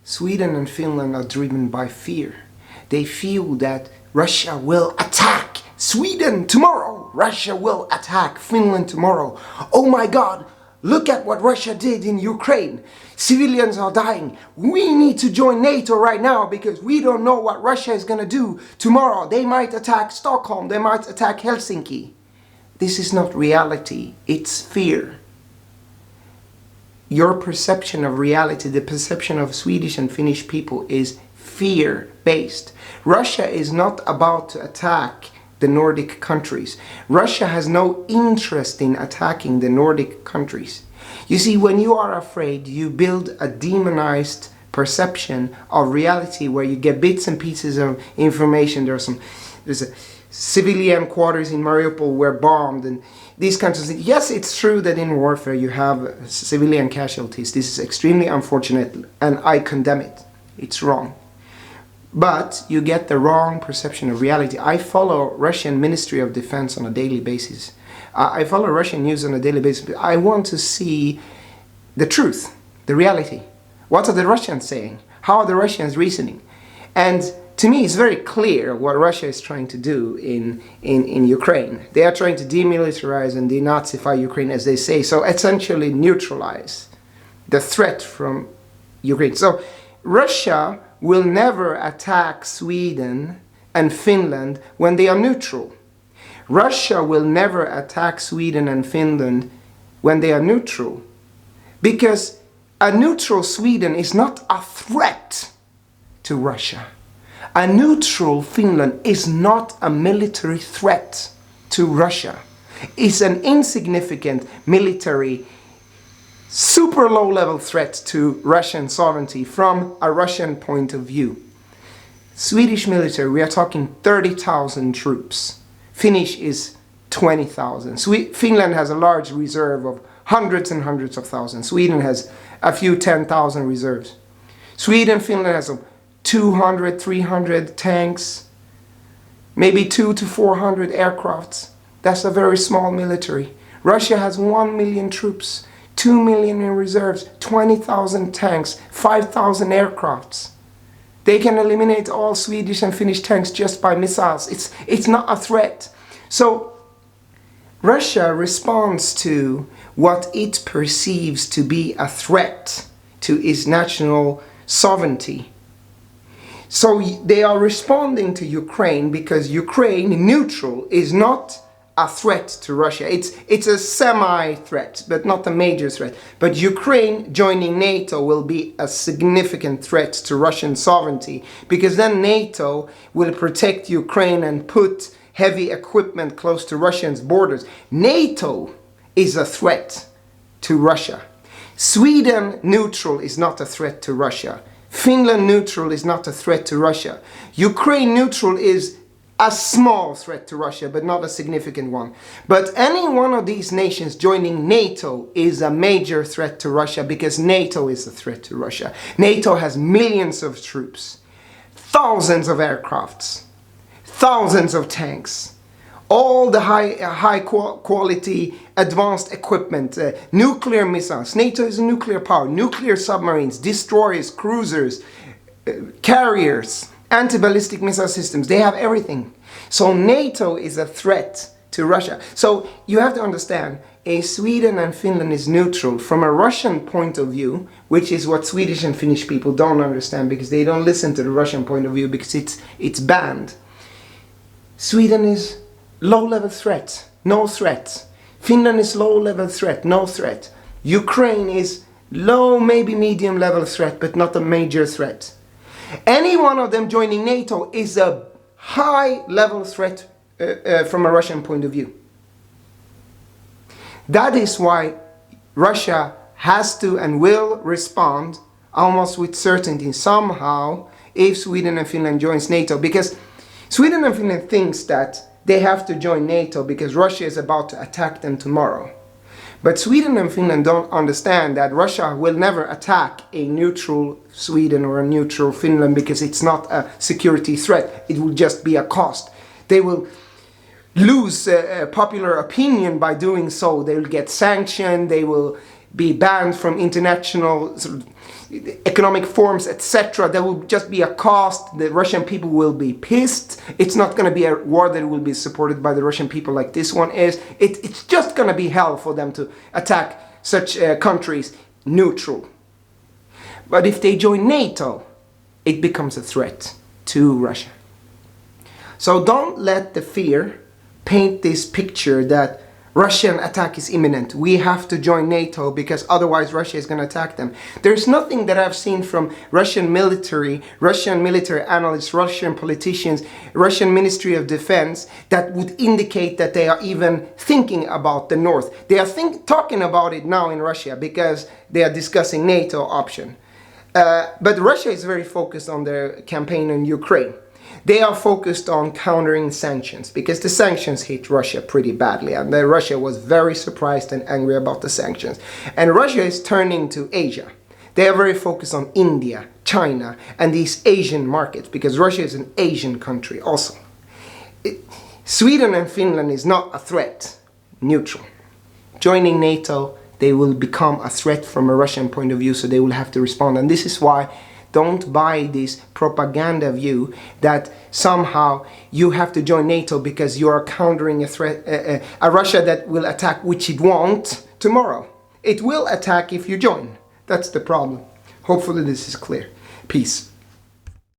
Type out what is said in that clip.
Sweden and Finland are driven by fear. They feel that Russia will attack Sweden tomorrow. Russia will attack Finland tomorrow. Oh my God, look at what Russia did in Ukraine. Civilians are dying. We need to join NATO right now because we don't know what Russia is going to do tomorrow. They might attack Stockholm. They might attack Helsinki. This is not reality. It's fear. Your perception of reality, the perception of Swedish and Finnish people is fear-based. Russia is not about to attack the Nordic countries. Russia has no interest in attacking the Nordic countries. You see, when you are afraid, you build a demonized perception of reality where you get bits and pieces of information. There's a civilian quarters in Mariupol were bombed and these kinds of things. Yes, it's true that in warfare you have civilian casualties. This is extremely unfortunate and I condemn it. It's wrong. But you get the wrong perception of reality. I follow Russian Ministry of Defense on a daily basis. I follow Russian news on a daily basis. I want to see the truth, the reality. What are the Russians saying? How are the Russians reasoning? And to me, it's very clear what Russia is trying to do in Ukraine. They are trying to demilitarize and denazify Ukraine, as they say. So essentially neutralize the threat from Ukraine. So Russia will never attack Sweden and Finland when they are neutral. Russia will never attack Sweden and Finland when they are neutral. Because a neutral Sweden is not a threat to Russia. A neutral Finland is not a military threat to Russia. It's an insignificant military, super low-level threat to Russian sovereignty from a Russian point of view. Swedish military, we are talking 30,000 troops. Finnish is 20,000. Finland has a large reserve of hundreds and hundreds of thousands. Sweden has a few 10,000 reserves. Finland has 200, 300 tanks, maybe 200 to 400 aircrafts. That's a very small military. Russia has 1 million troops, 2 million in reserves, 20,000 tanks, 5,000 aircrafts. They can eliminate all Swedish and Finnish tanks just by missiles. It's not a threat. So Russia responds to what it perceives to be a threat to its national sovereignty. So they are responding to Ukraine because Ukraine, neutral, is not a threat to Russia. It's a semi-threat, but not a major threat. But Ukraine joining NATO will be a significant threat to Russian sovereignty because then NATO will protect Ukraine and put heavy equipment close to Russia's borders. NATO is a threat to Russia. Sweden neutral is not a threat to Russia. Finland neutral is not a threat to Russia. Ukraine neutral is a small threat to Russia, but not a significant one. But any one of these nations joining NATO is a major threat to Russia because NATO is a threat to Russia. NATO has millions of troops, thousands of aircrafts, thousands of tanks, all the high quality advanced equipment, nuclear missiles. NATO is a nuclear power, nuclear submarines, destroyers, cruisers, carriers, anti-ballistic missile systems. They have everything. So NATO is a threat to Russia. So you have to understand, Sweden and Finland is neutral from a Russian point of view, which is what Swedish and Finnish people don't understand because they don't listen to the Russian point of view because it's banned. Sweden is low-level threat, no threat. Finland is low-level threat, no threat. Ukraine is low, maybe medium-level threat, but not a major threat. Any one of them joining NATO is a high-level threat from a Russian point of view. That is why Russia has to and will respond almost with certainty somehow if Sweden and Finland joins NATO, because Sweden and Finland thinks that they have to join NATO because Russia is about to attack them tomorrow. But Sweden and Finland don't understand that Russia will never attack a neutral Sweden or a neutral Finland because it's not a security threat. It will just be a cost. They will lose popular opinion by doing so. They will get sanctioned. They will be banned from international economic forms, etc. There will just be a cost. The Russian people will be pissed. It's not going to be a war that will be supported by the Russian people like this one is. It's just going to be hell for them to attack such countries neutral. But if they join NATO, it becomes a threat to Russia. So don't let the fear paint this picture that Russian attack is imminent. We have to join NATO because otherwise Russia is going to attack them. There's nothing that I've seen from Russian military analysts, Russian politicians, Russian Ministry of Defense that would indicate that they are even thinking about the North. They are talking about it now in Russia because they are discussing NATO option. But Russia is very focused on their campaign in Ukraine. They are focused on countering sanctions because the sanctions hit Russia pretty badly, and Russia was very surprised and angry about the sanctions. And Russia is turning to Asia. They are very focused on India, China, and these Asian markets because Russia is an Asian country also. Sweden and Finland is not a threat, neutral. Joining NATO, they will become a threat from a Russian point of view, so they will have to respond. And this is why don't buy this propaganda view that somehow you have to join NATO because you are countering a threat, a Russia that will attack, which it won't tomorrow. It will attack if you join. That's the problem. Hopefully this is clear. Peace.